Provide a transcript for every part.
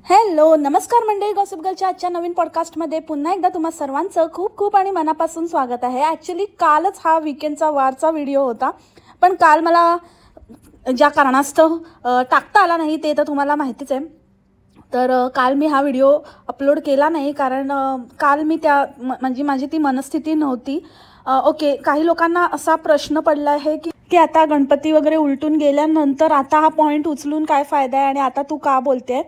Hello नमस्कार मंडळी, gossip गर्लच्या आजच्या नवीन पॉडकास्टमध्ये पुन्हा एकदा तुम्हा सर्वांचं खूप खूप आणि मनापासून स्वागत आहे। ॲक्च्युली कालच हा वीकेंडचा वारचा व्हिडिओ होता, पण काल मला ज्या कारणास्तव टाकता आला नाही ते तर तुम्हाला माहितीच आहे। तर काल मी हा व्हिडिओ अपलोड केला नाही कारण काल मी म्हणजे माझी ती मनस्थिती नव्हती। ओके, काही लोकांना असा प्रश्न पडला आहे की आता गणपती वगैरे उलटून गेल्यानंतर आता हा पॉईंट उचलून काय फायदा आहे आणि आता तू का बोलते।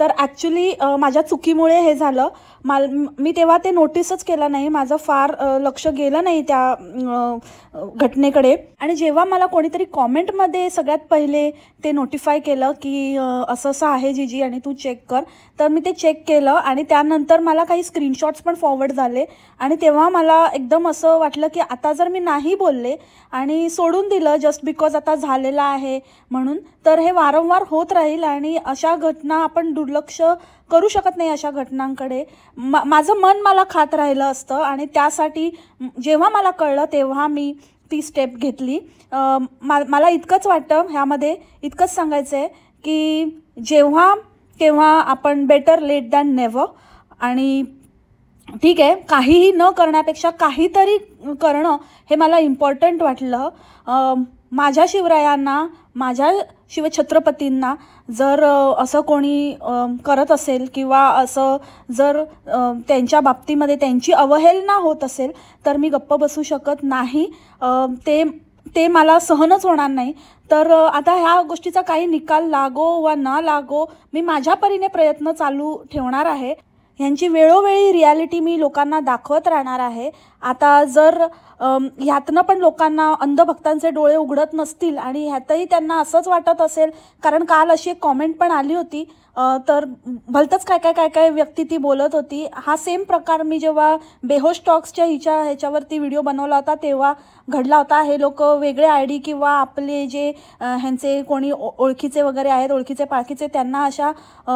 तर ॲक्च्युली माझ्या चुकीमुळे हे झालं। मी तेव्हा ते नोटीसच केलं नाही, माझं फार लक्ष गेलं नाही त्या घटनेकडे। आणि जेव्हा मला कोणीतरी कॉमेंटमध्ये सगळ्यात पहिले ते नोटिफाय केलं की असं असं आहे जीजी आणि तू चेक कर, तर मी ते चेक केलं आणि त्यानंतर मला काही स्क्रीनशॉट्स पण फॉरवर्ड झाले आणि तेव्हा मला एकदम असं वाटलं की आता जर मी नाही बोलले आणि सोडून दिलं जस्ट बिकॉज आता झालेलं आहे म्हणून, तर हे वारंवार होत राहील आणि अशा घटना आपण दुर्लक्ष करू शकत नाही अशा घटनांकडे। माझं मन मला खात राहिलं असतं आणि त्यासाठी जेव्हा मला कळलं तेव्हा मी ती स्टेप घेतली। मला इतकंच वाटतं, ह्यामध्ये इतकंच सांगायचं आहे की जेव्हा केव्हा आपण बेटर लेट दॅन नेव्हर, आणि ठीक आहे काहीही न करण्यापेक्षा काहीतरी करणं हे मला इम्पॉर्टंट वाटलं। माझ्या शिवरायांना, माझ्या शिवछत्रपतींना जर असं कोणी करत असेल किंवा असं जर त्यांच्या बाबतीमध्ये त्यांची अवहेलना होत असेल तर मी गप्प बसू शकत नाही। ते मला सहनच होणार नाही। तर आता ह्या गोष्टीचा काही निकाल लागो वा ना लागो, मी माझ्या परीने प्रयत्न चालू ठेवणार आहे। ह्यांची वेळोवेळी रियालिटी मी लोकांना दाखवत राहणार आहे। आता जर ह्यातनं पण लोकांना अंधभक्तांचे डोळे उघडत नसतील आणि ह्यातही त्यांना असंच वाटत असेल, कारण काल अशी एक कॉमेंट पण आली होती, तर भलतंच काय काय व्यक्ती ती बोलत होती। हा सेम प्रकार मी जेव्हा बेहोश टॉक्सच्या ह्याच्यावरती व्हिडिओ बनवला होता तेव्हा घडला होता। हे लोक वेगळे ID किंवा आपले जे ह्यांचे कोणी ओळखीचे वगैरे आहेत, ओळखीचे पाळखीचे, त्यांना अशा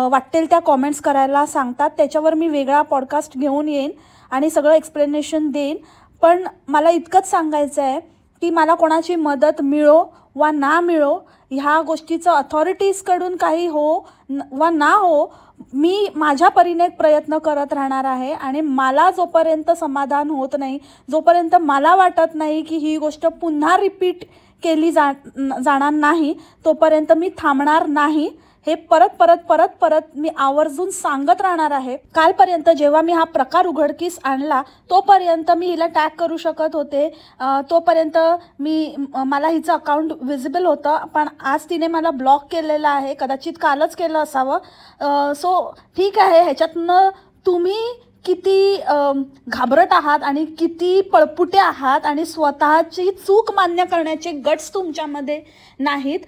वाटेल त्या कॉमेंट्स करायला सांगतात। त्याच्यावर मी वेगळा पॉडकास्ट घेऊन येईन आणि सगळं एक्सप्लेनेशन देईन। पण मला इतकंच सांगायचं आहे की मला कोणाची मदत मिळो वा ना मिळो, ह्या गोष्टीचं अथॉरिटीजकडून काही हो वा ना हो, मी माझ्या परीने प्रयत्न करत राहणार आहे। आणि मला जोपर्यंत समाधान होत नाही, जोपर्यंत मला वाटत नाही की ही गोष्ट पुन्हा रिपीट केली जाणार नाही, तोपर्यंत मी थांबणार नाही। हे परत मी आवर्जून सांगत राहणार आहे। कालपर्यंत जेव्हा मी हा प्रकार उघडकीस आणला तोपर्यंत मी हिला टॅग करू शकत होते, तोपर्यंत मला हिचं अकाउंट विजिबल होतं, पण आज तिने मला ब्लॉक केलेलं आहे, कदाचित कालच केलं असावं। सो ठीक आहे, ह्याच्यातनं तुम्ही किती घाबरट आहात आणि किती पळपुटे आहात आणि स्वतःची चूक मान्य करण्याचे गट्स तुमच्यामध्ये नाहीत,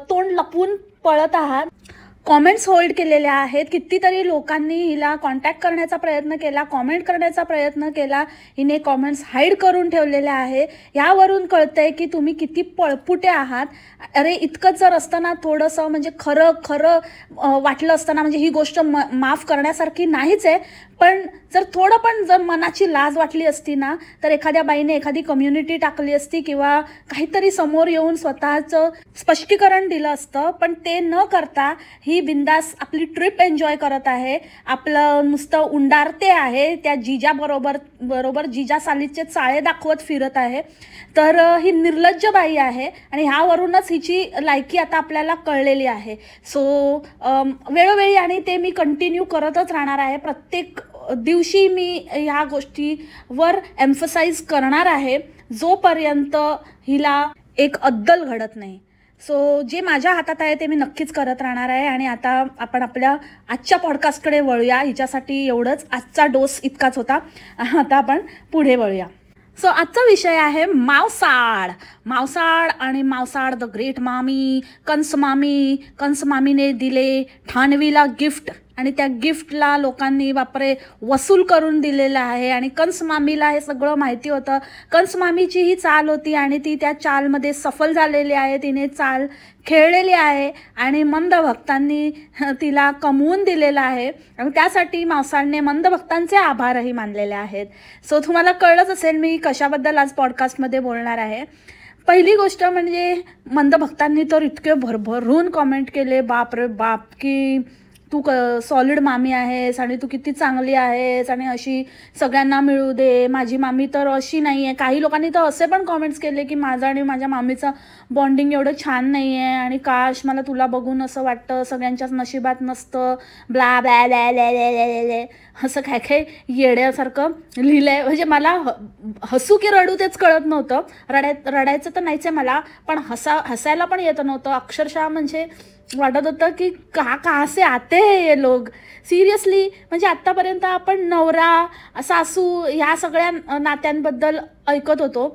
तोंड लपवून पळत आहात। कॉमेंट्स होल्ड केलेल्या आहेत, कितीतरी लोकांनी हिला कॉन्टॅक्ट करण्याचा प्रयत्न केला, कॉमेंट करण्याचा प्रयत्न केला, हिने कॉमेंट्स हाईड करून ठेवलेल्या आहे। यावरून कळतंय की तुम्ही किती पळपुटे आहात। अरे इतकंच जर असताना थोडंसं म्हणजे खरं वाटलं असताना, म्हणजे ही गोष्ट माफ करण्यासारखी नाहीच आहे, पण थोडं पण जर मनाची लाज वाटली असती ना, तर एखाद्या बाईने एखादी कम्युनिटी टाकली असती किंवा काहीतरी समोर येऊन स्वतःचं स्पष्टीकरण दिलं असतं। पण ते न करता ही बिंदास आपली ट्रिप एन्जॉय करत आहे, आपलं नुसतं उंडारते आहे, त्या जिजाबरोबर जिजा सालीचे चाळे दाखवत फिरत आहे। तर ही निर्लज्ज बाई आहे आणि ह्यावरूनच हिची लायकी आता आपल्याला कळलेली आहे। सो वेळोवेळी आणि ते मी कंटिन्यू करतच राहणार आहे। प्रत्येक दिवशी मी ह्या गोष्टीवर एम्फसाइज करणार आहे जोपर्यंत हिला एक अद्दल घडत नाही। सो जे माझ्या हातात आहे ते मी नक्कीच करत राहणार आहे। आणि आता आपण आपल्या आजच्या पॉडकास्टकडे वळूया। हिच्यासाठी एवढंच, आजचा डोस इतकाच होता, आता आपण पुढे वळूया। सो आजचा विषय आहे मावसाळ आणि मावसाळ द ग्रेट मामी, कंसमामीने दिले ठाणवीला गिफ्ट आणि त्या गिफ्टला लोकांनी बापरे वसूल करून दिलेलं आहे। आणि कंसमामीला हे सगळं माहिती होतं, कंसमामीची ही चाल होती आणि ती त्या चालमध्ये सफल झालेली आहे, तिने चाल खेळलेली आहे आणि मंदभक्तांनी तिला कमवून दिलेलं आहे आणि त्यासाठी मावसाळने मंदभक्तांचे आभारही मानलेले आहेत। सो तुम्हाला कळलंच असेल मी कशाबद्दल आज पॉडकास्टमध्ये बोलणार आहे। पहिली गोष्ट म्हणजे मंदभक्तांनी तर इतके भरभरून कॉमेंट केले, बाप रे बाप, की तू सॉलिड मामी आहेस आणि तू किती चांगली आहेस आणि अशी सगळ्यांना मिळू दे, माझी मामी तर अशी नाही आहे. काही लोकांनी तर असे पण कॉमेंट्स केले की माझं आणि माझ्या मामीचं बॉन्डिंग एवढं छान नाही आहे आणि काश मला तुला बघून असं वाटतं सगळ्यांच्याच नशिबात नसतं, blah blah blah blah blah, असं काय काय येड्यासारखं लिहिलं आहे. म्हणजे मला हसू की रडू तेच कळत नव्हतं. रडायचं तर नाहीच आहे मला, पण हसायला पण येत नव्हतं. अक्षरशः म्हणजे वाटत होतं की कहासे आते ये लोग, सिरियसली. म्हणजे आत्तापर्यंत आपण नवरा सासू ह्या सगळ्या नात्यांबद्दल ऐकत होतो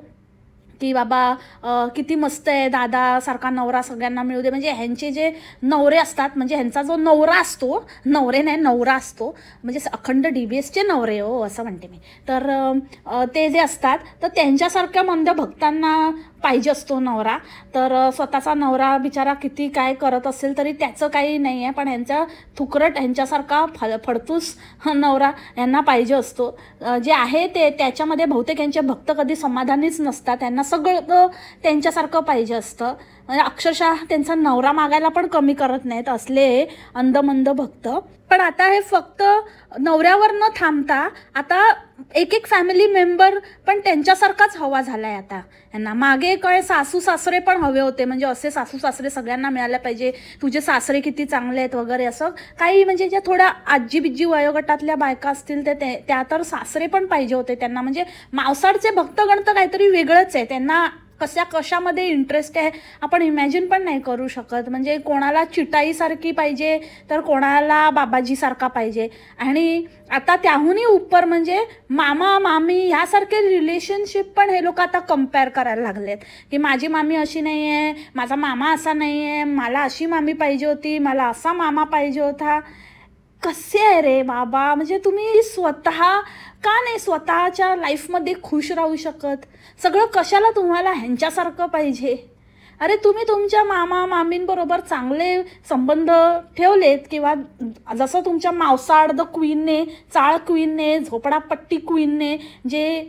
की बाबा किती मस्त आहे, दादासारखा नवरा सगळ्यांना मिळू दे. म्हणजे ह्यांचे जे नवरे असतात, म्हणजे ह्यांचा जो नवरा असतो, नवरे नाही नवरा असतो, म्हणजे अखंड DBSचे नवरे हो असं म्हणते मी. तर ते जे असतात तर त्यांच्यासारख्या मंद भक्तांना पाहिजे असतो नवरा. तर स्वतःचा नवरा बिचारा किती काय करत असेल तरी त्याचं काही नाही आहे, पण ह्यांचा थुकरट ह्यांच्यासारखा फडतूस नवरा यांना पाहिजे असतो. जे आहे ते त्याच्यामध्ये बहुतेक यांचे भक्त कधी समाधानीच नसतात. त्यांना सगळं त्यांच्यासारखं पाहिजे असतं. म्हणजे अक्षरशः त्यांचा नवरा मागायला पण कमी करत नाहीत असले अंधमंद भक्त. पण आता हे फक्त नवऱ्यावर न थांबता आता एक फॅमिली मेंबर पण त्यांच्यासारखाच हवा झालाय आता यांना. मागे काय सासू सासरे पण हवे होते, म्हणजे असे सासू सासरे सगळ्यांना मिळाले पाहिजे, तुझे सासरे किती चांगले आहेत वगैरे असं काही. म्हणजे ज्या थोड्या आजी बिज्जी वयोगटातल्या बायका असतील त्या तर सासरे पण पाहिजे होते त्यांना. म्हणजे मावसाडचे भक्तगण तर काहीतरी वेगळंच आहे, त्यांना कशामध्ये इंटरेस्ट आहे आपण इमॅजिन पण नाही करू शकत. म्हणजे कोणाला चिटाईसारखी पाहिजे तर कोणाला बाबाजीसारखा पाहिजे. आणि आता त्याहूनही उपर म्हणजे मामा मामी ह्यासारखे रिलेशनशिप पण हे लोक आता कम्पेअर करायला लागलेत की माझी मामी अशी नाही आहे, माझा मामा असा नाही आहे, मला अशी मामी पाहिजे होती, मला असा मामा पाहिजे होता. कसे आहे रे बाबा. म्हणजे तुम्ही स्वतः का नाही स्वतःच्या लाईफमध्ये खुश राहू शकत? सगळं कशाला तुम्हाला ह्यांच्यासारखं पाहिजे? अरे तुम्ही तुमच्या मामा मामींबरोबर चांगले संबंध ठेवलेत, किंवा जसं तुमच्या मावसाड द क्वीनने, चाळ क्वीनने, झोपडापट्टी क्वीनने जे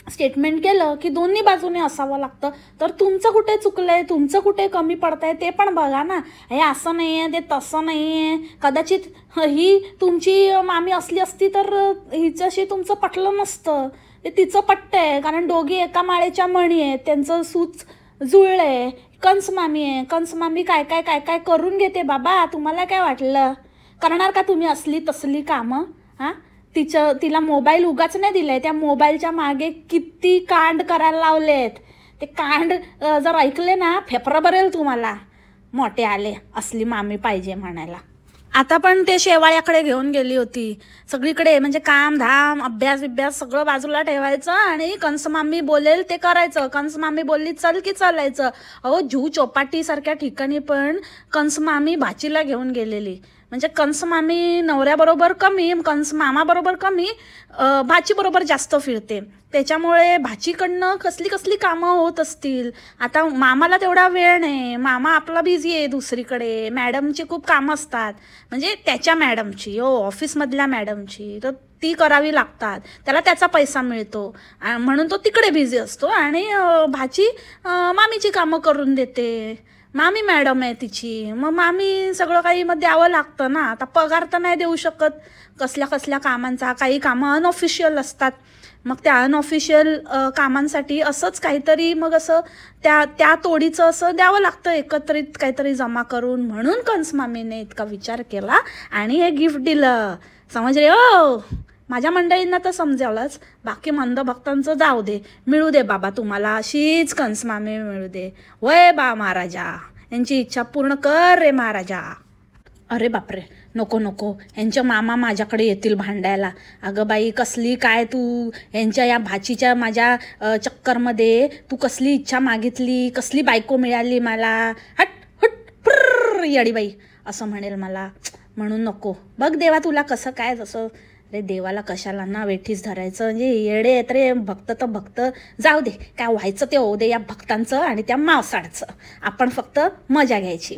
स्टेटमेंट केलं की दोन्ही बाजूने असावं लागतं, तर तुमचं कुठे चुकलंय, तुमचं कुठे कमी पडतंय ते पण बघा ना. हे असं नाही आहे, ते तसं नाही आहे. कदाचित ही तुमची मामी असली असती तर हिच्याशी तुमचं पटलं नसतं, ते तिचं पटतंय, कारण दोघी एका माळेच्या मणी आहेत, त्यांचं सूच जुळलंय. कंस मामी आहे, कंस मामी काय काय काय काय करून घेते बाबा. तुम्हाला काय वाटलं करणार का तुम्ही असली तसली कामं? हां, तिला मोबाईल उगाच नाही दिलाय, त्या मोबाईलच्या मागे किती कांड करायला लावलेत. ते कांड जर ऐकले ना फेफरं भरेल तुम्हाला. मोठे आले असली मामी पाहिजे म्हणायला. आता पण ते शेवाळ्याकडे घेऊन गेली होती सगळीकडे. म्हणजे काम धाम अभ्यास सगळं बाजूला ठेवायचं आणि कंसमामी बोलेल ते करायचं. कंसमामी बोलली चल की चालायचं. अहो जू चौपाटीसारख्या ठिकाणी पण कंसमामी भाचीला घेऊन गेलेली. म्हणजे कंसमामी नवऱ्याबरोबर कमी, कंसमामाबरोबर कमी, भाचीबरोबर जास्त फिरते. त्याच्यामुळे भाचीकडनं कसली कामं होत असतील. आता मामाला तेवढा वेळ नाही, मामा आपला बिझी आहे दुसरीकडे. मॅडमची खूप कामं असतात, म्हणजे त्याच्या मॅडमची, ऑफिसमधल्या मॅडमची, तर ती करावी लागतात. त्याला त्याचा पैसा मिळतो म्हणून तो तिकडे बिझी असतो आणि भाची मामीची कामं करून देते. मामी मॅडम आहे तिची, मग मामी सगळं काही मग द्यावं लागतं ना. आता पगार तर नाही देऊ शकत कसल्या कामांचा. काही कामं अनऑफिशियल असतात, मग त्या अनऑफिशियल कामांसाठी असंच काहीतरी मग असं त्या तोडीचं असं द्यावं लागतं, एकत्रित काहीतरी जमा करून. म्हणून कंसमामीने इतका विचार केला आणि हे गिफ्ट दिलं. समजले हो? माझ्या मंडळींना तर समजावलंच, बाकी मंद भक्तांचं जाऊ दे. मिळू दे बाबा तुम्हाला अशीच कंसमामी मिळू दे. वय बा महाराजा, यांची इच्छा पूर्ण कर रे महाराजा. अरे बापरे, नको यांच्या मामा माझ्याकडे येतील भांडायला. अगं बाई कसली काय तू यांच्या या भाचीच्या माझ्या चक्करमध्ये तू कसली इच्छा मागितली, कसली बायको मिळाली मला. हट हट प्र याडी बाई असं म्हणेल मला, म्हणून नको. बघ देवा तुला कसं काय जसं. अरे देवाला कशाला ना वेठीस धरायचं. म्हणजे येडे आहेत रे भक्त, तर भक्त जाऊ दे, काय व्हायचं ते होऊ दे या भक्तांचं आणि त्या मावसाडचं. आपण फक्त मजा घ्यायची.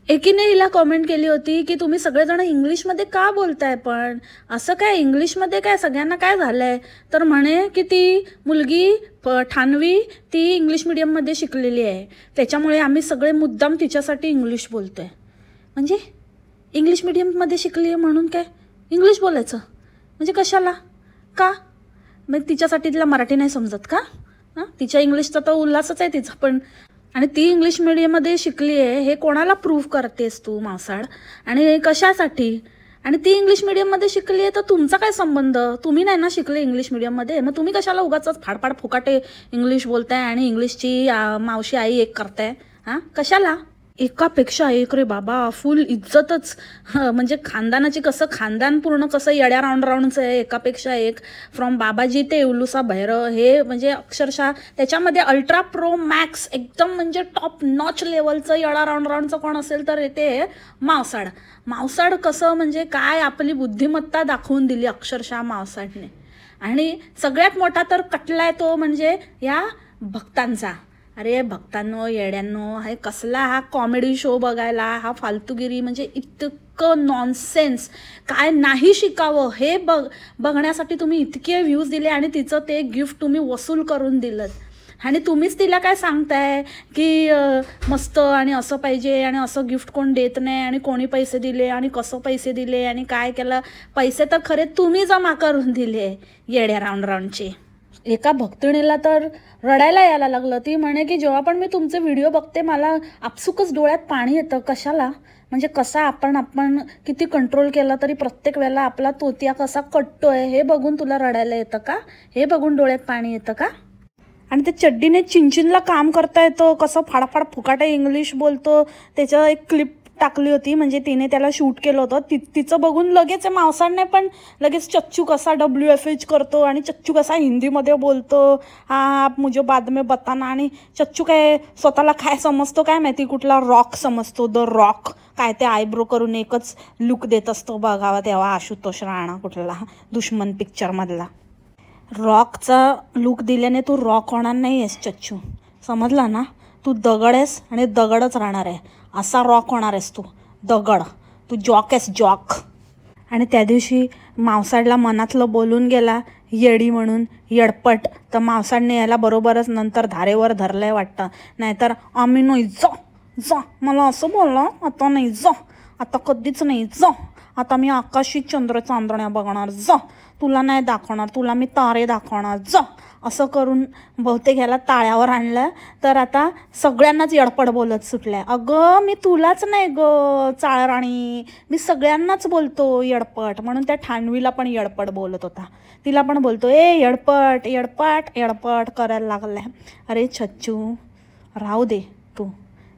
एकीने हिला कॉमेंट केली होती की तुम्ही सगळेजण इंग्लिशमध्ये का बोलताय, पण असं काय इंग्लिशमध्ये काय सगळ्यांना काय झालंय. तर म्हणे की ती मुलगी ठाणवी ती इंग्लिश मिडियममध्ये शिकलेली आहे, त्याच्यामुळे आम्ही सगळे मुद्दाम तिच्यासाठी इंग्लिश बोलतोय. म्हणजे इंग्लिश मीडियममध्ये शिकली आहे म्हणून काय इंग्लिश बोलायचं म्हणजे कशाला का? मग तिच्यासाठी तिला मराठी नाही समजत का? हां, तिच्या इंग्लिशचा तर उल्हासच आहे तिचा पण. आणि ती इंग्लिश मीडियममध्ये शिकली आहे हे कोणाला प्रूव्ह करतेस तू मावसाळ? आणि कशासाठी? आणि ती इंग्लिश मीडियममध्ये शिकली आहे तर तुमचा काय संबंध? तुम्ही नाही ना शिकले इंग्लिश मीडियममध्ये, मग तुम्ही कशाला उगाच फाडफाड फुकाटे इंग्लिश बोलताय आणि इंग्लिशची मावशी आई एक करताय? हां, कशाला? एकापेक्षा एक रे बाबा, फुल इज्जतच. म्हणजे खानदानाची कसं खानदान पूर्ण कसं येड्या राऊंडचं आहे, एकापेक्षा एक. फ्रॉम बाबाजी ते उलुसा भैरव, हे म्हणजे अक्षरशः त्याच्यामध्ये अल्ट्रा प्रो मॅक्स एकदम म्हणजे टॉप नॉच लेवलचं येडा राऊंडचं कोण असेल तर ते मावसाड. मावसाड कसं म्हणजे काय आपली बुद्धिमत्ता दाखवून दिली अक्षरशः मावसाडने. आणि सगळ्यात मोठा तर कटलाय तो म्हणजे या भक्तांचा. अरे भक्तांनो, येड्यांनो, हे कसला हा कॉमेडी शो बघायला, हा फालतूगिरी म्हणजे इतकं नॉनसेन्स. काय नाही शिकावं हे बघण्यासाठी तुम्ही इतके व्ह्यूज दिले आणि तिचं ते गिफ्ट तुम्ही वसूल करून दिलं. आणि तुम्हीच तिला काय सांगताय की मस्त आणि असं पाहिजे आणि असं गिफ्ट कोण देत नाही आणि कोणी पैसे दिले आणि कसं पैसे दिले आणि काय केलं. पैसे तर खरे तुम्ही जमा करून दिले येड्या राऊंडचे. एका भक्तिणीला तर रडायला यायला लागलं. ती म्हणे की जेव्हा पण मी तुमचे व्हिडिओ बघते मला आपसुकच डोळ्यात पाणी येतं. कशाला? म्हणजे कसा आपण किती कंट्रोल केला तरी प्रत्येक वेळेला आपला तोतिया कसा कटतोय हे बघून तुला रडायला येतं का? हे बघून डोळ्यात पाणी येतं का? आणि ते चड्डीने चिंचिनला काम करता येतं, कसं फाडफाड फुकाटे इंग्लिश बोलतो. त्याचं एक क्लिप टाकली होती म्हणजे तिने त्याला शूट केलं होतं. तिचं बघून लगेच मावसाडने पण लगेच चच्चू कसा WFH करतो आणि चच्चू कसा हिंदीमध्ये बोलतो, हा मुझे बाद में बताना. आणि चच्चू काय स्वतःला काय समजतो काय माहिती, कुठला रॉक समजतो, द रॉक. काय ते आयब्रो करून एकच लुक देत असतो बघावा तेव्हा आशुतोष राणा कुठला दुश्मन पिक्चरमधला. रॉकचा लुक दिल्याने तू रॉक होणार नाही आहेस चच्चू, समजला ना? तू दगड आहेस आणि दगडच राहणार आहे. असा रॉक होणार आहेस तू, दगड. तू जॉक आहेस, जॉक. आणि त्या दिवशी मावसाडला मनातलं बोलून गेला येडी म्हणून, येडपट. तर मावसाडने याला बरोबरच नंतर धारेवर धरलंय वाटतं. नाहीतर आम्ही नाही जा मला असं बोललं, आता नाही जा, आता कधीच नाही जा, आता मी आकाशी चंद्र चांदण्या बघणार जा, तुला नाही दाखवणार, तुला मी तारे दाखवणार जा. असं करून बहुतेक ह्याला ताळ्यावर आणलं. तर आता सगळ्यांनाच येडपड बोलत सुटल्या. अगं मी तुलाच नाही ग चाळराणी, मी सगळ्यांनाच बोलतो येडपट. म्हणून त्या ठाणवीला पण येडपट बोलत होता. तिला पण बोलतो ए येडपट येडपट येडपट करायला लागलाय. अरे छच्चू राहू दे, तू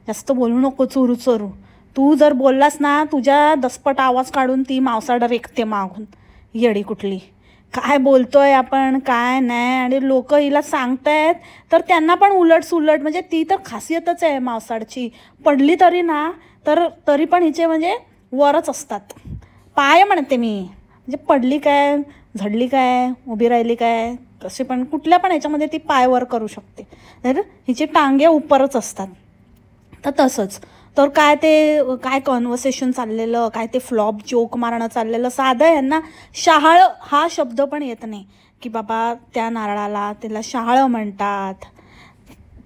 जास्त बोलू नको चोरू चोरू. तू जर बोललास ना तुझ्या दसपट आवाज काढून ती मावसाड रेखते मागून. येडी कुठली, काय बोलतोय आपण काय नाही. आणि लोक हिला सांगतायत तर त्यांना पण उलट म्हणजे ती तर खासियतच आहे मावसाडची. पडली तरी ना तरी पण हिचे म्हणजे वरच असतात पाय म्हणते मी. म्हणजे पडली काय, झडली काय, उभी राहिली काय, कशी पण कुठल्या पण ह्याच्यामध्ये ती पाय वर करू शकते. तर हिचे टांगे उपरच असतात. तर तसंच तर काय कॉन्व्हर्सेशन चाललेलं, काय ते फ्लॉप जोक मारणं चाललेलं. साधं यांना शहाळ हा शब्द पण येत नाही की बाबा त्या नारळाला त्याला शहाळ म्हणतात.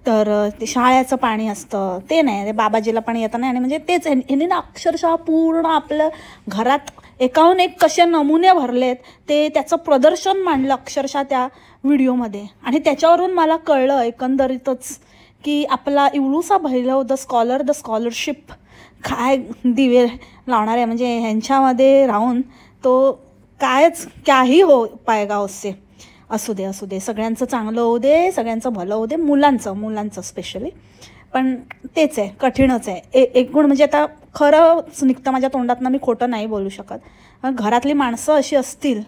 तर ते शहाळ्याचं पाणी असतं ते नाही, ते बाबाजीला पण येतं नाही. आणि म्हणजे तेच ह्यांनी ना अक्षरशः पूर्ण आपलं घरात एकाहून एक कसे नमुने भरलेत ते त्याचं प्रदर्शन मांडलं अक्षरशः त्या व्हिडिओमध्ये. आणि त्याच्यावरून मला कळलं एकंदरीतच की आपला इवलूसा भैरव द स्कॉलरशिप काय दिवे लावणार आहे. म्हणजे ह्यांच्यामध्ये राहून तो काही हो पाएगा उससे. असू दे सगळ्यांचं चांगलं होऊ दे, सगळ्यांचं भलं होऊ दे, मुलांचं स्पेशली. पण तेच आहे, कठीणच आहे. एकूण म्हणजे आता खरंच निघतं माझ्या तोंडातनं, मी खोटं नाही बोलू शकत. घरातली माणसं अशी असतील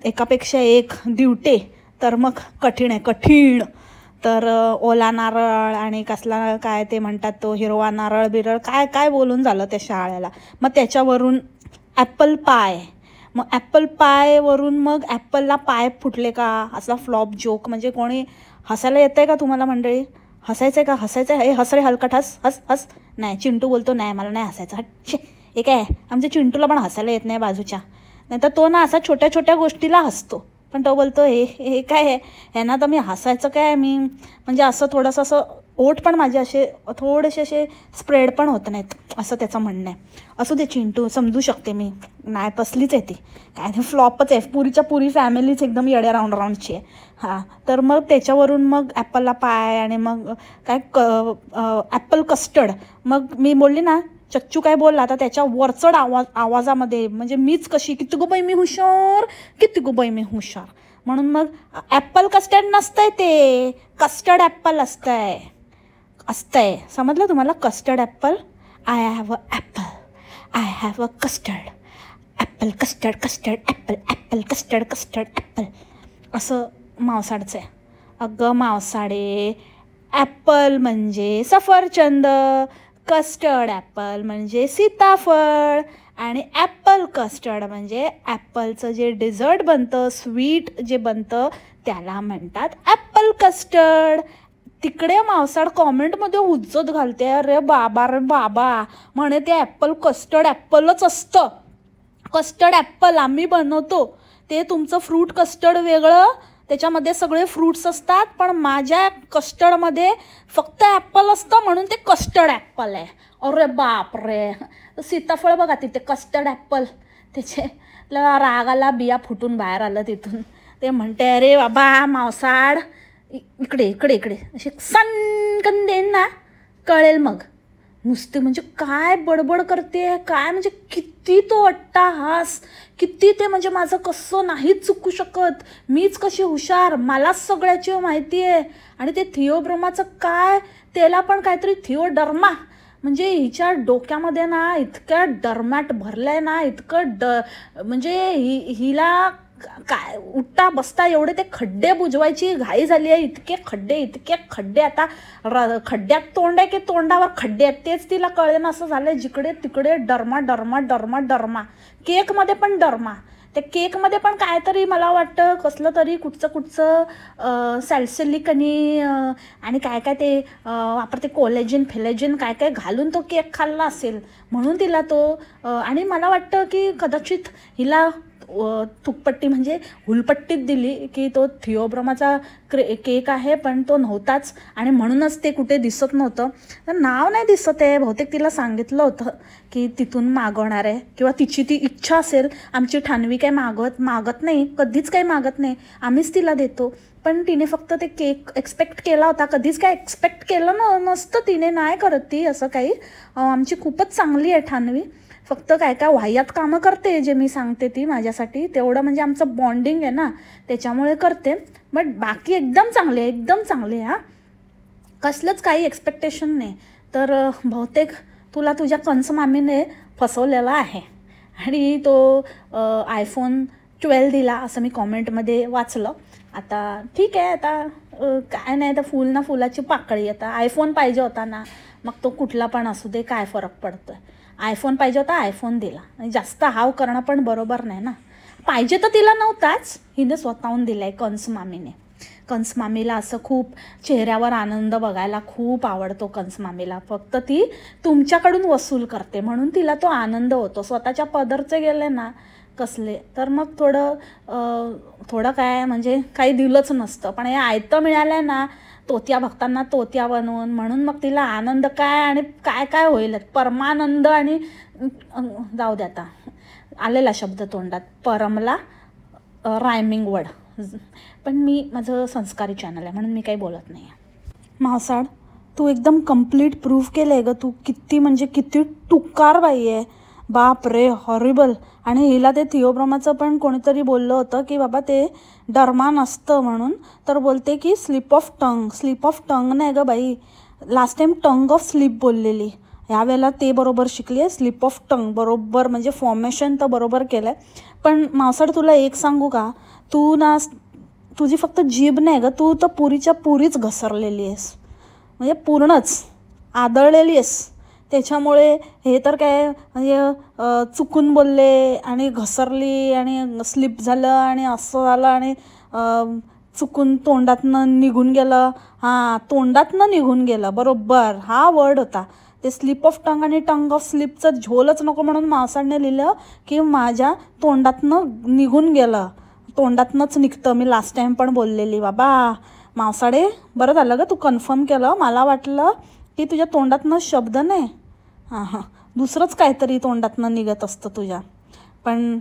एकापेक्षा एक दिवटे तर मग कठीण. तर ओला नारळ आणि कसला काय ते म्हणतात तो हिरवा नारळ बिरळ काय बोलून झालं त्या शाळेला. मग त्याच्यावरून ॲपल पाय, मग ॲपल पायवरून मग ॲपलला पाय फुटले का असा फ्लॉप जोक. म्हणजे कोणी हसायला येतं आहे का तुम्हाला मंडळी? हसायचं आहे का? हसायचं आहे? हस रे हलकट हस. नाही, चिंटू बोलतो नाही मला नाही हसायचं. हट हे काय, आमच्या चिंटूला पण हसायला येत नाही बाजूच्या. नाही तर तो ना असा छोट्या गोष्टीला हसतो. पण तो बोलतो हे हे काय आहे, ह्यांना तर मी हसायचं काय, मी म्हणजे असं थोडंसं असं ओठ पण माझे असे थोडेसे असे स्प्रेड पण होत नाहीत, असं त्याचं म्हणणं आहे. असू दे चिंटू, समजू शकते मी, नाही तसलीच आहे ती, काय नाही फ्लॉपच आहे, पुरीच्या पुरी फॅमिलीच एकदम येड्या राऊंडची आहे. हां, तर मग त्याच्यावरून मग ॲपलला पाय आणि मग काय ॲपल कस्टर्ड. मग मी बोलली ना चच्चू काय बोलला, तर त्याच्या वरचढ आवाजामध्ये म्हणजे मीच कशी, किती गो बाई मी हुशार, किती गो बाई मी हुशार. म्हणून मग ॲपल कस्टर्ड नसतंय, ते कस्टर्ड ॲपल असतंय. समजलं तुम्हाला, custard Apple. I have a Apple, I have a custard Apple, custard Apple, Apple custard Apple, असं मावसाडचं आहे. अगं मावसाडे, ॲपल म्हणजे सफरचंद, कस्टर्ड ॲपल म्हणजे सीताफळ, आणि ॲपल कस्टर्ड म्हणजे ॲपलचं जे डेझर्ट बनतं, स्वीट जे बनतं, त्याला म्हणतात ॲपल कस्टर्ड. तिकडे मावसाड कॉमेंटमध्ये उज्जत घालते, अरे बाबा म्हणे ते ॲपल कस्टर्ड ॲपलच असतं, कस्टर्ड ॲपल आम्ही बनवतो, ते तुमचं फ्रूट कस्टर्ड वेगळं, त्याच्यामध्ये सगळे फ्रूट्स असतात, पण माझ्या कस्टर्डमध्ये फक्त ॲपल असतं, म्हणून ते कस्टर्ड ॲपल आहे. अरे बापरे, सीताफळ बघा तिथे कस्टर्ड ॲपल, त्याचे रागाला बिया फुटून बाहेर आलं तिथून. ते म्हणते अरे बाबा मावसाड, इकडे असे सनकन देईन ना, कळेल मग. नुसते म्हणजे काय बडबड करते, काय म्हणजे किती तो अट्टाहास, किती ते म्हणजे माझं कसं नाहीच चुकू शकत, मीच कशी हुशार, मलाच सगळ्याची माहिती आहे. आणि ते थिओब्रोमाचं काय, त्याला पण काहीतरी थिओडर्मा, म्हणजे हिच्या डोक्यामध्ये ना इतक्या डर्मॅट भरलं आहे ना, इतकं म्हणजे हिला काय उठता बसता एवढे ते खड्डे बुजवायची घाई झाली आहे. इतके खड्डे आता खड्ड्यात तोंड आहे की तोंडावर खड्डे आहेत तेच तिला कळले ना, असं झालंय. जिकडे तिकडे डर्मा. केकमध्ये पण डर्मा. त्या केकमध्ये पण काहीतरी मला वाटतं कसलं तरी कुठचं सॅल्सिलिक आणि काय ते वापरते, कोलेजिन फिलेजिन काय घालून तो केक खाल्ला असेल, म्हणून तिला तो आणि मला वाटतं की कदाचित हिला तुकपट्टी म्हणजे हुलपट्टीत दिली की तो थिओब्रोमाचा केक आहे, पण तो नव्हताच आणि म्हणूनच ते कुठे दिसत नव्हतं. तर नाव नाही दिसत आहे, बहुतेक तिला सांगितलं होतं की तिथून मागवणार आहे, किंवा तिची ती इच्छा असेल. आमची ठाणवी काय मागत नाही, कधीच काही मागत नाही, आम्हीच तिला देतो. पण तिने फक्त ते केक एक्सपेक्ट केला होता, कधीच काय एक्सपेक्ट केलं नसतं तिने, नाही करत ती असं काही. आमची खूपच चांगली आहे ठाणवी, फक्त काय वाह्यात कामं करते जे मी सांगते ती माझ्यासाठी, तेवढं म्हणजे आमचं बॉन्डिंग आहे ना त्याच्यामुळे करते. बट बाकी एकदम चांगले हां, कसलंच काही एक्सपेक्टेशन नाही. तर बहुतेक तुला तुझ्या कंस मामीने फसवलेला आहे आणि तो iPhone 12 दिला असं मी कॉमेंटमध्ये वाचलं. आता ठीक आहे, आता काय नाही, तर फुल ना फुलाची पाकळी. आता आयफोन पाहिजे होता ना, मग तो कुठला पण असू दे, काय फरक पडतोय. आयफोन पाहिजे होता, आयफोन दिला. आणि जास्त हाव करणं पण बरोबर नाही ना. पाहिजे तर तिला नव्हताच, हिने स्वतःहून दिला आहे कंस मामीने. कंस मामीला असं खूप चेहऱ्यावर आनंद बघायला खूप आवडतो कंस मामीला, फक्त ती तुमच्याकडून वसूल करते म्हणून तिला तो आनंद होतो. स्वतःच्या पदरचे गेले ना कसले, तर मग थोडं काय म्हणजे काही दिलंच नसतं. पण हे आयतं मिळालं ना तोत्या भक्तांना तोत्या बनवून, म्हणून मग तिला आनंद काय आणि काय होईल, परमानंद. आणि जाऊ दे आता, आलेला शब्द तोंडात, परमला रायमिंग वर्ड. पण माझं संस्कारी चॅनल आहे म्हणून मी काही बोलत नाही. मावसाड, तू एकदम कंप्लीट प्रूफ केलं आहे गं, तू किती टुकार बाई आहे, बाप रे, हॉरिबल. आणि हिला ते थिओब्रोमाचं पण कोणीतरी बोललं होतं की बाबा ते डर्मा नसतं म्हणून, तर बोलते की स्लिप ऑफ टंग नाही गं बाई, last time tongue of sleep बोललेली, ह्यावेळेला ते बरोबर शिकली आहे, स्लिप ऑफ टंग बरोबर, म्हणजे फॉर्मेशन तर बरोबर केलं आहे. पण मावसाड तुला एक सांगू का, तू ना तुझी फक्त जीभ नाही गं, तू तर पुरीच्या पुरीच घसरलेली आहेस, म्हणजे पूर्णच आदळलेली आहेस. त्याच्यामुळे हे तर काय म्हणजे चुकून बोलले आणि घसरली आणि स्लिप झालं आणि असं झालं आणि चुकून तोंडातनं निघून गेलं. हां, तोंडातनं निघून गेलं, बरोबर हा वर्ड होता. ते स्लिप ऑफ टंग आणि टंग ऑफ स्लिपचं झोलच नको म्हणून मावसाडने लिहिलं की माझ्या तोंडातनं निघून गेलं. तोंडातनंच निघतं. मी लास्ट टाईम पण बोललेली, बाबा मावसाडे बरं झालं ग तू कन्फर्म केलं. मला वाटलं की तुझ्या तोंडातनं शब्द नाही, हां दुसरंच काहीतरी तोंडातनं निघत असतं तुझ्या. पण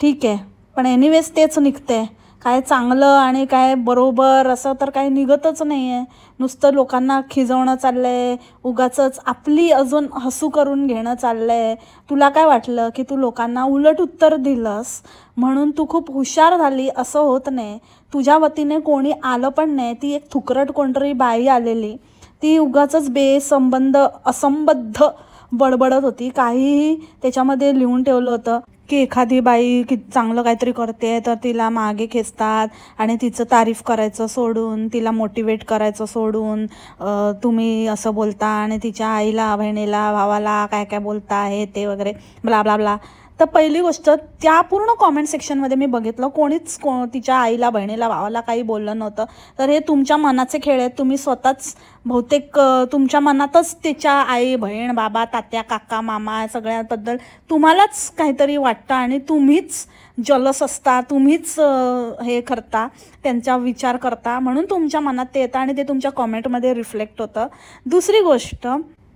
ठीक आहे, पण एनिवेज तेच निघते. काय चांगलं आणि काय बरोबर असं तर काही निघतच नाही आहे. नुसतं लोकांना खिजवणं चाललं आहे, उगाचंच आपली अजून हसू करून घेणं चाललं आहे. तुला काय वाटलं की तू लोकांना उलट उत्तर दिलंस म्हणून तू खूप हुशार झाली, असं होत नाही. तुझ्या वतीने कोणी आलं पण नाही. ती एक थुकरट कोणतरी बाई आलेली, ती उगाचच असंबद्ध बडबडत होती. काहीही त्याच्यामध्ये लिहून ठेवलं होतं की एखादी बाई की चांगलं काहीतरी करते तर तिला मागे खेचतात आणि तिचं तारीफ करायचं सोडून, तिला मोटिवेट करायचं सोडून तुम्ही असं बोलता आणि तिच्या आईला, बहिणीला, भावाला काय काय बोलता हे ते वगैरे ब्ला ब्ला ब्ला. तर पहिली गोष्ट, त्या पूर्ण कॉमेंट सेक्शनमध्ये मी बघितलं कोणीच तिच्या आईला, बहिणीला, भावाला काही बोललं नव्हतं. तर हे तुमच्या मनाचे खेळ आहेत. तुम्ही स्वतःच बहुतेक तुमच्या मनातच तिच्या आई, बहीण, बाबा, तात्या, काका, मामा सगळ्यांबद्दल तुम्हालाच काहीतरी वाटतं आणि तुम्हीच जलस असता, तुम्हीच हे करता, त्यांचा विचार करता, म्हणून तुमच्या मनात ते येतं आणि ते तुमच्या कॉमेंटमध्ये रिफ्लेक्ट होतं. दुसरी गोष्ट,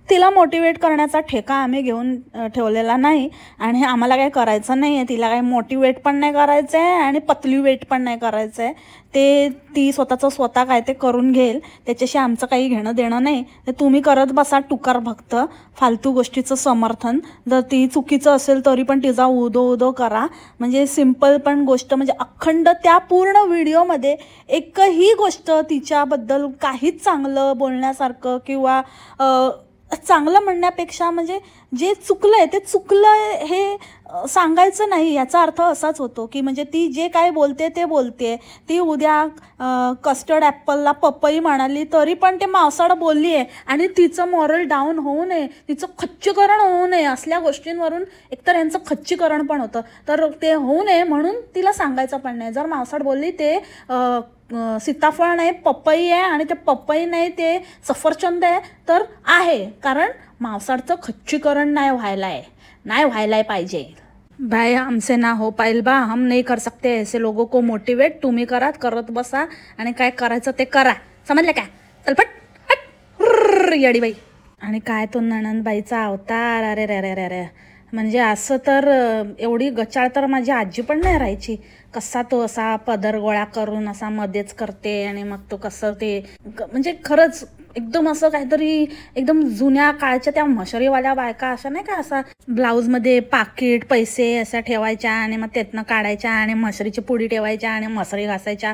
तिला मोटिवेट करण्याचा ठेका आम्ही घेऊन ठेवलेला नाही आणि आम्हाला काय करायचं नाही आहे. तिला काही मोटिवेट पण नाही करायचं आहे आणि पतलीवेट पण नाही करायचं आहे. ती स्वतः काय ते करून घेईल, त्याच्याशी आमचं काही घेणं देणं नाही. ते तुम्ही करत बसा टुकार भक्त फालतू गोष्टीचं समर्थन. जर ती चुकीचं असेल तरी पण तिचा उदो करा. म्हणजे सिम्पल पण गोष्ट, म्हणजे अखंड त्या पूर्ण व्हिडिओमध्ये एकही गोष्ट तिच्याबद्दल काहीच चांगलं बोलण्यासारखं किंवा चांगलं म्हणण्यापेक्षा म्हणजे जे चुकलं आहे ते चुकलं आहे हे सांगायचं नाही. याचा अर्थ असाच होतो की म्हणजे ती जे काय बोलते ते बोलते. ती उद्या कस्टर्ड ॲपलला पपई म्हणाली तरी पण ते मावसाड बोलली आहे आणि तिचं मॉरल डाऊन होऊ नये, तिचं खच्चीकरण होऊ नये. असल्या गोष्टींवरून एकतर यांचं खच्चीकरण पण होतं, तर ते होऊ नये म्हणून तिला सांगायचं पण नाही. जर मावसाड बोलली ते सीताफळ नाही पपई आहे आणि ते पपई नाही ते सफरचंद आहे तर आहे, कारण मावसाडचं खच्चीकरण नाही व्हायला पाहिजे. भाई हमसे ना हो पाइल बा, हम नहीं कर सकते ऐसे लोगों को मोटिवेट. तुम्ही करत बसा आणि काय करायचं ते करा, समजलं काय? चलपट हट येडी बाई. आणि काय तो नणंदबाईचा अवतार, अरे रे रे रे रे. म्हणजे असं तर एवढी गचाळ तर माझी आजी पण नाही राहायची. कसा तो असा पदर गोळा करून असा मध्येच करते आणि मग तो कसं ते म्हणजे खरंच एकदम असं काहीतरी एकदम जुन्या काळच्या त्या मशरीवाल्या बायका अशा नाही का, असा ब्लाऊजमध्ये पाकिट पैसे अशा ठेवायच्या आणि मग त्यातनं काढायच्या आणि मशरीची पुडी ठेवायच्या आणि मसरी घासायच्या,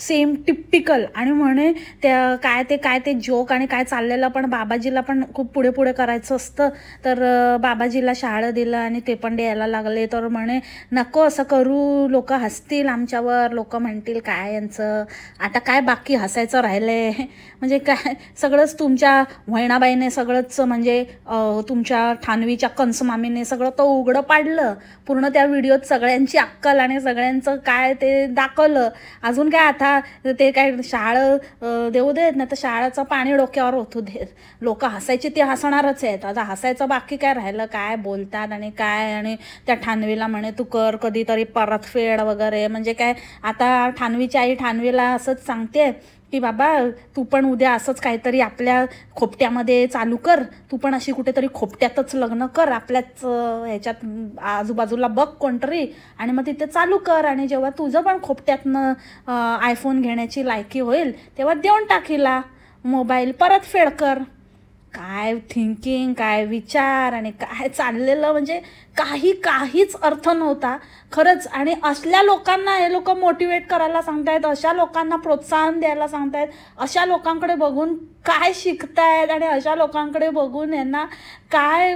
सेम टिपिकल. आणि म्हणे त्या काय ते जोक आणि काय चाललेलं पण बाबाजीला पण खूप पुढे करायचं असतं. तर बाबाजीला शहाळं दिलं आणि ते पण द्यायला लागले. तर म्हणे नको असं करू, लोक हसतील आमच्यावर, लोक म्हणतील काय यांचं आता काय बाकी हसायचं राहिलंय. म्हणजे काय सगळंच तुमच्या वहिणाबाईने सगळंच म्हणजे तुमच्या ठाणवीच्या कंसमामीने सगळं तो उघडं पाडलं. पूर्ण त्या व्हिडिओत सगळ्यांची अक्कल आणि सगळ्यांचं काय ते दाखवलं. अजून काय आता ते काय शाळं देऊ देत नाही तर शाळाचं पाणी डोक्यावर ओतू देत. लोक हसायची ते हसणारच आहेत. आता हसायचं बाकी काय राहिलं, काय बोलतात आणि काय. आणि त्या ठाणवीला म्हणे तू कर कधीतरी परतफेड वगैरे. म्हणजे काय आता ठाणवीची आई ठाणवीला असंच सांगते की बाबा तू पण उद्या असंच काहीतरी आपल्या खोपट्यामध्ये चालू कर, तू पण अशी कुठेतरी खोपट्यातच लग्न कर, आपल्याच ह्याच्यात आजूबाजूला बघ कोणतरी आणि मग तिथे चालू कर. आणि जेव्हा तुझं पण खोपट्यातनं आयफोन घेण्याची लायकी होईल तेव्हा देऊन टाकीला मोबाईल, परतफेड कर. काय थिंकिंग, काय विचार आणि काय चाललेलं, म्हणजे काहीच अर्थ नव्हता खरंच. आणि असल्या लोकांना हे लोक मोटिवेट करायला सांगतायत, अशा लोकांना प्रोत्साहन द्यायला सांगतायत, अशा लोकांकडे बघून काय शिकतायत आणि अशा लोकांकडे बघून यांना काय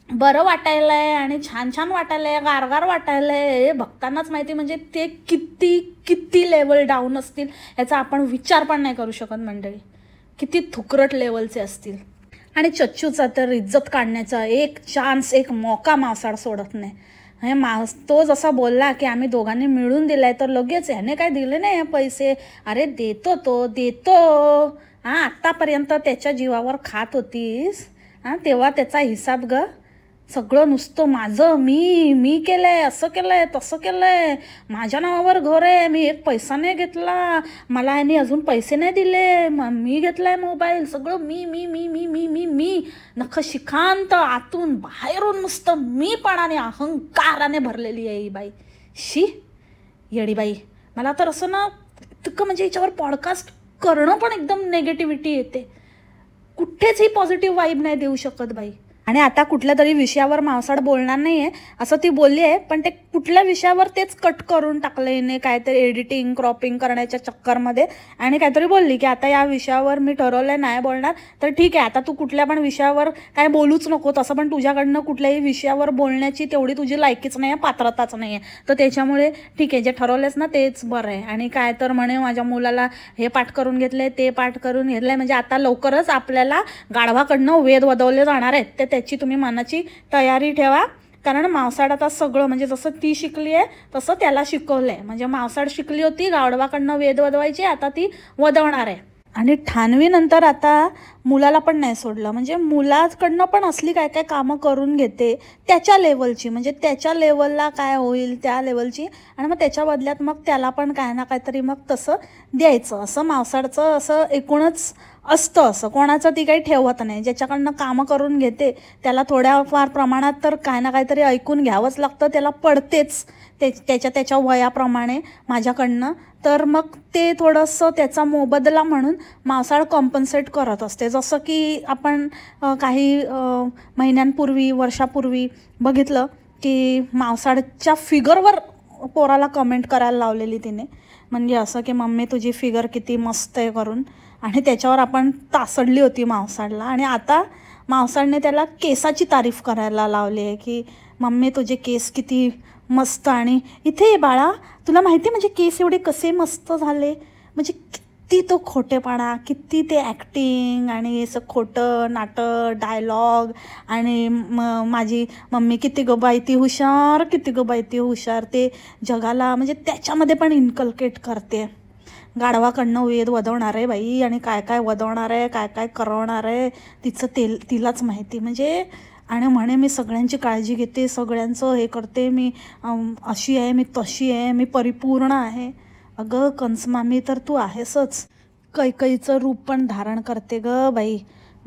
बरं वाटायलं आहे आणि छान वाटायलं आहे, गारगार वाटायलं आहे हे भक्तांनाच माहिती. म्हणजे ते किती लेवल डाऊन असतील याचा आपण विचार पण नाही करू शकत मंडळी. किती थुकरट लेवलचे असतील. आणि चच्चूचा तर इज्जत काढण्याचा एक चान्स, एक मौका मावसाड सोडत नाही. हे तो जसा बोलला की आम्ही दोघांनी मिळून दिलाय तर लगेच ह्याने काय दिले नाही पैसे. अरे देतो हां, आत्तापर्यंत त्याच्या जीवावर खात होतीस हां, तेव्हा त्याचा हिसाब ग सगळं नुसतं माझं, मी केलंय, असं केलंय, तसं केलंय, माझ्या नावावर घर आहे, मी एक पैसा नाही घेतला, मला ह्यानी अजून पैसे नाही दिले, मी घेतलाय मोबाईल, सगळं मी मी मी मी मी मी मी नखशिखांत आतून बाहेरून नुसतं मीपणाने अहंकाराने भरलेली आहे ही बाई. शी येडी बाई. मला तर असं ना इतकं म्हणजे याच्यावर पॉडकास्ट करणं पण एकदम नेगेटिव्हिटी येते. कुठेच ही पॉझिटिव्ह वाईब नाही देऊ शकत बाई. आणि आता कुठल्या तरी विषयावर मावसाड बोलणार नाही आहे असं ती बोलली आहे, पण ते कुठल्या विषयावर तेच कट करून टाकलं हिने काहीतरी एडिटिंग क्रॉपिंग करण्याच्या चक्करमध्ये. आणि काहीतरी बोलली की आता या विषयावर मी ठरवलं नाही बोलणार, तर ठीक आहे आता तू कुठल्या पण विषयावर काय बोलूच नको. तसं पण तुझ्याकडनं कुठल्याही विषयावर बोलण्याची तेवढी तुझी लायकीच नाही आहे, पात्रताच नाही आहे, तर त्याच्यामुळे ठीक आहे जे ठरवलेस ना तेच बरं आहे. आणि काय तर म्हणे माझ्या मुलाला हे पाठ करून घेतले, ते पाठ करून घेतलंय, म्हणजे आता लवकरच आपल्याला गाढवाकडनं वेद वदवले जाणार आहेत, ते त्याची तुम्ही मनाची तयारी ठेवा. कारण मावसाड आता सगळं म्हणजे जसं ती शिकली आहे तसं त्याला शिकवलं आहे. म्हणजे मावसाड शिकली होती गाढवाकडनं वेद वदवायची, आता ती वदवणार आहे. आणि ठाणवीनंतर आता मुलाला पण नाही सोडलं. म्हणजे मुलाकडनं पण असली काय काय कामं करून घेते त्याच्या लेवलची, म्हणजे त्याच्या लेवलला काय होईल त्या लेवलची, आणि मग त्याच्या बदल्यात मग त्याला पण काय ना काहीतरी मग तसं द्यायचं. असं मावसाडचं असं एकूणच असतं. असं कोणाचं ती काही ठेवत नाही. ज्याच्याकडनं कामं करून घेते त्याला थोड्याफार प्रमाणात तर काय ना काहीतरी ऐकून घ्यावंच लागतं. त्याला पडतेच त्याच्या वयाप्रमाणे माझ्याकडनं. तर मग ते थोडंसं त्याचा मोबदला म्हणून मावसाळ कॉम्पन्सेट करत असते. जसं की आपण काही महिन्यांपूर्वी वर्षापूर्वी बघितलं की मावसाळच्या फिगरवर पोराला कमेंट करायला लावलेली तिने. म्हणजे असं की मम्मी तुझी फिगर किती मस्त आहे करून, आणि त्याच्यावर आपण तासडली होती मावसाळला. आणि आता मावसाळने त्याला केसाची तारीफ करायला लावली आहे की मम्मी तुझे केस किती मस्त, आणि इथे बाळा तुला माहिती म्हणजे केस एवढे कसे मस्त झाले. म्हणजे किती तो खोटेपणा, किती ते ॲक्टिंग आणि असं खोटं नाटक डायलॉग. आणि माझी मम्मी किती गं बाई ती हुशार, किती गं बाई ती हुशार, ते जगाला म्हणजे त्याच्यामध्ये पण इन्कल्केट करते. गाढवाकडनं वेद वदवणार आहे बाई, आणि काय काय वदवणार आहे, काय काय करवणार आहे तिचं तिलाच माहिती. म्हणजे आणि म्हणे मी सगळ्यांची काळजी घेते, सगळ्यांचं हे करते, मी अशी आहे, मी तशी आहे, मी परिपूर्ण आहे. अगं कंसमामी तर तू आहेसच. कैकईचं रूप पण धारण करते ग बाई.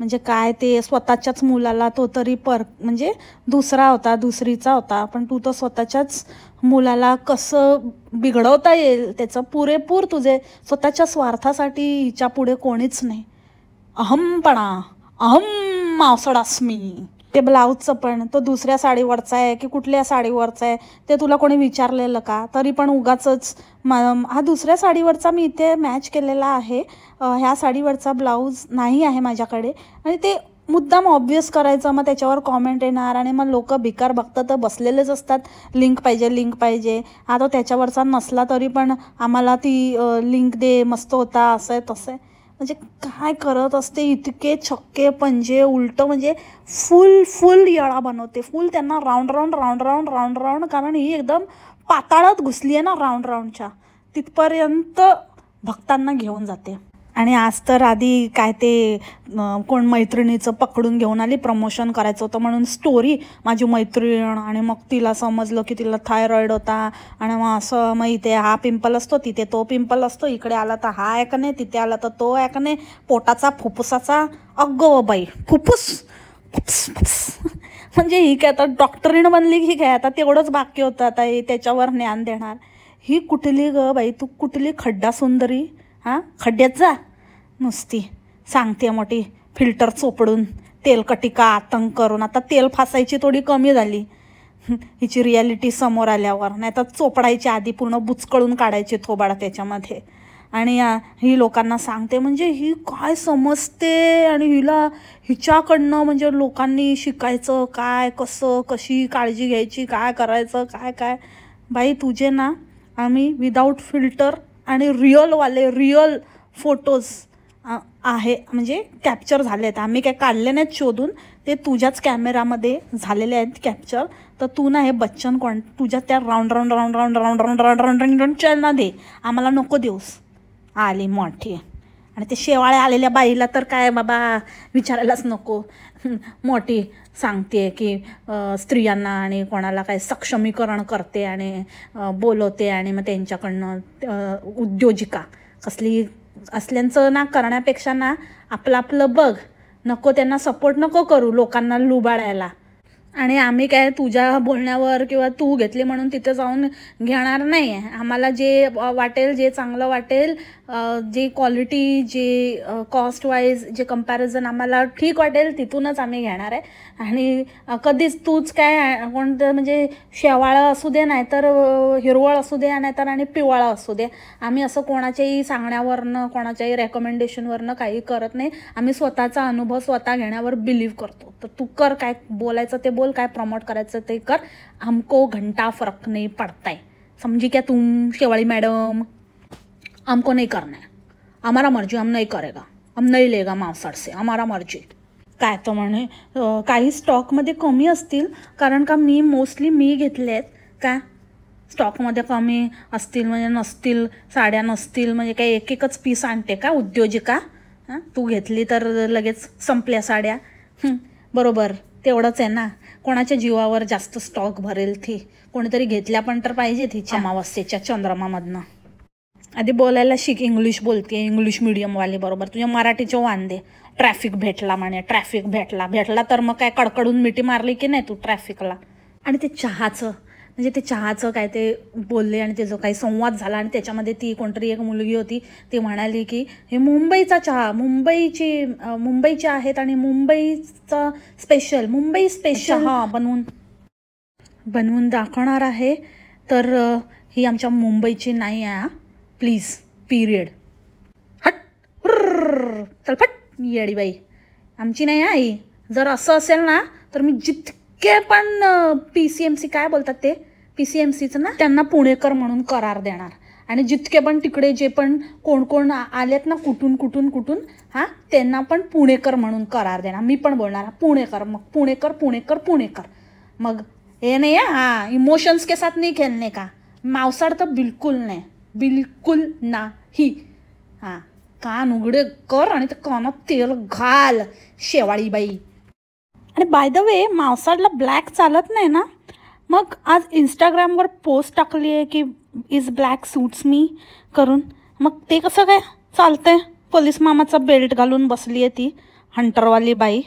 म्हणजे काय ते स्वतःच्याच मुलाला, तो तरी म्हणजे दुसरा होता, दुसरीचा होता, पण तू तर स्वतःच्याच मुलाला कसं बिघडवता येईल त्याचं पुरेपूर तुझे स्वतःच्या स्वार्थासाठी हिच्या पुढे कोणीच नाही. अहमपणा, अहम मावसडास्मी. ते ब्लाऊजचं पण तो दुसऱ्या साडीवरचा आहे की कुठल्या साडीवरचा आहे ते तुला कोणी विचारलेलं का? तरी पण उगाचच हा दुसऱ्या साडीवरचा मी इथे मॅच केलेला आहे, ह्या साडीवरचा ब्लाऊज नाही आहे माझ्याकडे. आणि ते मुद्दाम ऑब्वियस करायचं, मग त्याच्यावर कॉमेंट येणार, आणि मग लोक भिकार बघतात तर बसलेलेच असतात, लिंक पाहिजे लिंक पाहिजे. हा तो त्याच्यावरचा नसला तरी पण आम्हाला ती लिंक दे, मस्त होता, असं आहे तसं आहे. म्हणजे काय करत असते, इतके छक्के पंजे उलटं, म्हणजे फुल येळा बनवते. फुल त्यांना राऊंड राऊंड, कारण ही एकदम पाताळात घुसली आहे ना राऊंडच्या, तिथपर्यंत भक्तांना घेऊन जाते. आणि आज तर आधी काय ते कोण मैत्रिणीचं पकडून घेऊन आली, प्रमोशन करायचं होतं म्हणून स्टोरी, माझी मैत्रीण, आणि मग तिला समजलं की तिला थायरॉईड होता, आणि मग असं मग इथे हा पिंपल असतो, तिथे तो पिंपल असतो, इकडे आला तर हा आहे का नाही, तिथे आला तर तो आहे का नाही, पोटाचा फुफ्फुसाचा. अगं बाई फुफ्फुस म्हणजे ही काय आता डॉक्टरीण बनली की काय, आता तेवढंच बाकी होतं आता हे त्याच्यावर ज्ञान देणार. ही कुठली ग बाई, तू कुठली खड्डा सुंदरी, हां खड्ड्यात जा नुसती सांगते मोठी, फिल्टर चोपडून तेलकटी का आतंक करून. आता तेल फासायची थोडी कमी झाली हिची रियालिटी समोर आल्यावर, नाही तर चोपडायची आधी पूर्ण बुचकळून काढायची थोबाड त्याच्यामध्ये. आणि ही लोकांना सांगते, म्हणजे ही काय समजते, आणि हिच्याकडनं म्हणजे लोकांनी शिकायचं काय, कसं कशी काळजी घ्यायची, काय करायचं काय काय. बाई तुझे ना आम्ही विदाऊट फिल्टर आणि रिअल फोटोज आहे, म्हणजे कॅप्चर झाले आहेत, आम्ही काय काढले नाहीत शोधून, ते तुझ्याच कॅमेरामध्ये झालेले आहेत कॅप्चर. तर तू ना हे बच्चन तुझ्या त्या राऊंड चलना दे, आम्हाला नको देऊस. आली मोठी आणि ते शेवाळे आलेल्या बाईला तर काय बाबा विचारायलाच नको. मोठी सांगते की स्त्रियांना आणि कोणाला काय सक्षमीकरण करते आणि बोलवते आणि मग त्यांच्याकडनं उद्योजिका कसली असल्यांचं ना करण्यापेक्षा ना आपलं आपलं बघ. नको त्यांना सपोर्ट नको करू लोकांना लुबाडायला. आणि आम्ही काय तुझ्या बोलण्यावर किंवा तू घेतली म्हणून तिथं जाऊन घेणार नाही आहे. आम्हाला जे वाटेल जे चांगलं वाटेल जे क्वालिटी जे कॉस्ट वाईज जे कंपॅरिझन आम्हाला ठीक वाटेल तिथूनच आम्ही घेणार आहे. आणि कधीच तूच काय कोणतं म्हणजे शेवाळं असू दे नाहीतर हिरवळ असू दे नाहीतर आणि पिवळं असू दे आम्ही असं कोणाच्याही सांगण्यावरनं कोणाच्याही रेकमेंडेशनवरनं काही करत नाही. आम्ही स्वतःचा अनुभव स्वतः घेण्यावर बिलीव्ह करतो. तर तू कर काय बोलायचं ते बोल काय प्रमोट करायचं ते कर. हमको घंटा फरक नहीं पड़ता है समझी क्या तुम शेवाड़ी मैडम. हमको नहीं करना है हमारा मर्जी हम नहीं करेगा हम नहीं लेगा मावसाड से हमारा मर्जी. काय तो म्हणे काही स्टॉकमध्ये कमी असतील कारण का मोस्टली मी घेतले आहेत का स्टॉकमध्ये कमी असतील म्हणजे नसतील साड्या नसतील म्हणजे काही एकच पीस आणते का उद्योजिका. तू घेतली तर लगेच संपल्या साड्या. बरोबर तेवढंच आहे ना. कोणाच्या जीवावर जास्त स्टॉक भरेल ती कोणीतरी घेतल्या पण तर पाहिजे तिच्या अमावस्येच्या चंद्रमामधनं. आधी बोलायला शिक. इंग्लिश बोलते इंग्लिश मीडियमवाली बरोबर. तुझ्या मराठीचे वांदे. ट्रॅफिक भेटला म्हणे ट्रॅफिक भेटला तर मग काय कडकडून मिठी मारली की नाही तू ट्रॅफिकला. आणि ते चहाचं म्हणजे ते चहाचं काय ते बोलले आणि ते जो काही संवाद झाला आणि त्याच्यामध्ये ती कोणतरी एक मुलगी होती ती म्हणाली की हे मुंबईचा चहा मुंबईचे आहेत आणि मुंबईचा स्पेशल मुंबई स्पेशल हा बनवून दाखवणार आहे. तर ही आमच्या मुंबईची नाही आहे प्लीज पिरियड. हट चल फट येडी बाई आमची नाही आई. जर असं असेल ना तर मी जितके पण PCMC काय बोलतात ते PCMCचं ना त्यांना पुणेकर म्हणून करार देणार. आणि जितके पण तिकडे जे पण कोण आलेत ना कुठून हां त्यांना पण पुणेकर म्हणून करार देणार. मी पण बोलणार पुणेकर. मग पुणेकर मग हे नाही आहे हां इमोशन्स के साथ नहीं खेलने का. मावसाड तर बिलकुल नाही. हां कान उघडे कर आणि ते कानात तेल घाल शेवाळी बाई. आणि बाय द वे मावसाडला ब्लॅक चालत नाही ना. मग आज इंस्टाग्रामवर पोस्ट टाकली आहे की इज ब्लॅक सूट्स मी करून. मग ते कसं काय चालतंय. पोलीस मामाचा बेल्ट घालून बसली आहे ती हंटरवाली बाई.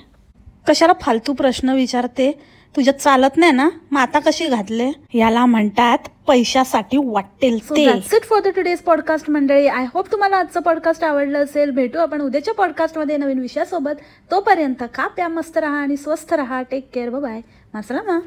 कशाला फालतू प्रश्न विचारते. तुझ्यात चालत नाही ना मग आता कशी घातले. याला म्हणतात पैशासाठी वाटेल ते. That's it for the today's podcast मंडळी. आय होप तुम्हाला आजचं पॉडकास्ट आवडलं असेल. भेटू आपण उद्याच्या पॉडकास्टमध्ये नवीन विषयासोबत. तोपर्यंत खा प्या मस्त राहा आणि स्वस्थ राहा. Take care bye. मासलामा.